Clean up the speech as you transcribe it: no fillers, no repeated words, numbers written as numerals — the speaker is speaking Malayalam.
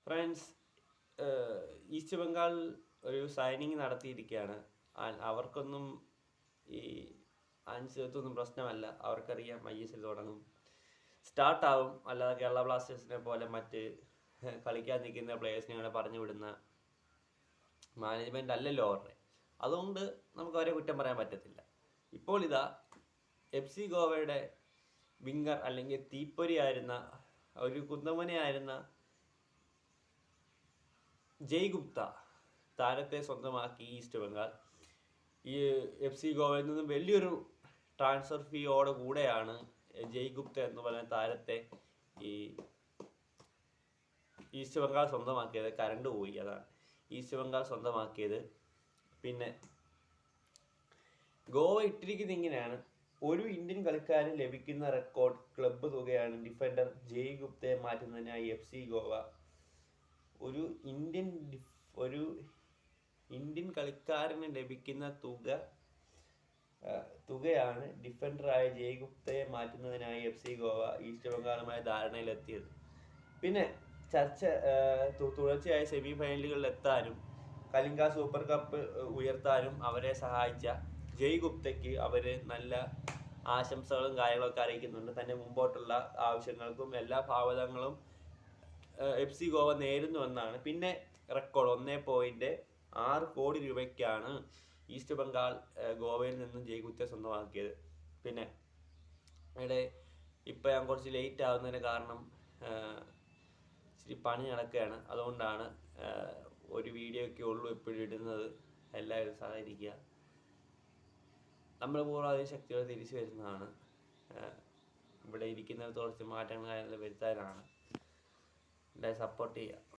ഫ്രണ്ട്സ്, ഈസ്റ്റ് ബംഗാൾ ഒരു സൈനിങ് നടത്തിയിരിക്കുകയാണ്. അവർക്കൊന്നും ഈ അനിശ്ചിതത്വമൊന്നും പ്രശ്നമല്ല. അവർക്കറിയാം ISL തുടങ്ങും, സ്റ്റാർട്ടാവും. അല്ലാതെ കേരള ബ്ലാസ്റ്റേഴ്സിനെ പോലെ മറ്റ് കളിക്കാൻ നിൽക്കുന്ന പ്ലേയേഴ്സിനെ കൂടെ പറഞ്ഞു വിടുന്ന മാനേജ്മെൻ്റ് അല്ലല്ലോ അവരുടെ. അതുകൊണ്ട് നമുക്ക് അവരെ കുറ്റം പറയാൻ പറ്റത്തില്ല. ഇപ്പോൾ ഇതാ FC ഗോവയുടെ വിങ്ങർ അല്ലെങ്കിൽ തീപ്പൊരിയായിരുന്ന ഒരു കുന്തമനയായിരുന്ന ജയ് ഗുപ്ത താരത്തെ സ്വന്തമാക്കി ഈസ്റ്റ് ബംഗാൾ. ഈ FC ഗോവയിൽ നിന്നും വലിയൊരു ട്രാൻസ്ഫർ ഫീയോടെ കൂടെയാണ് ജയ് ഗുപ്ത എന്ന് പറയുന്ന താരത്തെ ഈ ഈസ്റ്റ് ബംഗാൾ സ്വന്തമാക്കിയത്. കരണ്ട് പോയി, അതാണ് ഈസ്റ്റ് ബംഗാൾ സ്വന്തമാക്കിയത്. പിന്നെ ഗോവ ഇട്ടിരിക്കുന്ന ഇങ്ങനെയാണ്: ഒരു ഇന്ത്യൻ കളിക്കാരന് ലഭിക്കുന്ന റെക്കോർഡ് ക്ലബ്ബ് തുകയാണ് ഡിഫൻഡർ ജയ് ഗുപ്തയെ മാറ്റുന്നതിനായി FC ഗോവ ഒരു ഇന്ത്യൻ കളിക്കാരന് ലഭിക്കുന്ന തുകയാണ് ഡിഫൻഡറായ ജയ് ഗുപ്തയെ മാറ്റുന്നതിനായി FC ഗോവ ഈസ്റ്റ് ബംഗാളുമായി ധാരണയിലെത്തിയത്. പിന്നെ തുടർച്ചയായ സെമി ഫൈനലുകളിൽ എത്താനും കലിംഗ സൂപ്പർ കപ്പ് ഉയർത്താനും അവരെ സഹായിച്ച ജയ് ഗുപ്തയ്ക്ക് അവർ നല്ല ആശംസകളും കാര്യങ്ങളൊക്കെ അറിയിക്കുന്നുണ്ട്. തൻ്റെ മുമ്പോട്ടുള്ള ആവശ്യങ്ങൾക്കും എല്ലാ ഭാവതങ്ങളും FC ഗോവ നേരുന്നുവെന്നാണ്. പിന്നെ റെക്കോർഡ് 1.6 കോടി രൂപയ്ക്കാണ് ഈസ്റ്റ് ബംഗാൾ ഗോവയിൽ നിന്നും ജയ് ഗുപ്തയെ സ്വന്തമാക്കിയത്. പിന്നെ ഇപ്പം ഞാൻ കുറച്ച് ലേറ്റ് ആവുന്നതിന് കാരണം ഇച്ചിരി പണി നടക്കുകയാണ്. അതുകൊണ്ടാണ് ഒരു വീഡിയോ ഒക്കെ ഉള്ളൂ എപ്പോഴും ഇടുന്നത്. എല്ലാവരും സഹകരിക്കുക. നമ്മൾ പൂർവാധികം ശക്തിയോടെ തിരിച്ചു വരുന്നതാണ്. ഇവിടെ ഇരിക്കുന്നത് കുറച്ച് മാറ്റങ്ങൾ വരുത്താനാണ്. എല്ലാവരും സപ്പോർട്ട് ചെയ്യുക.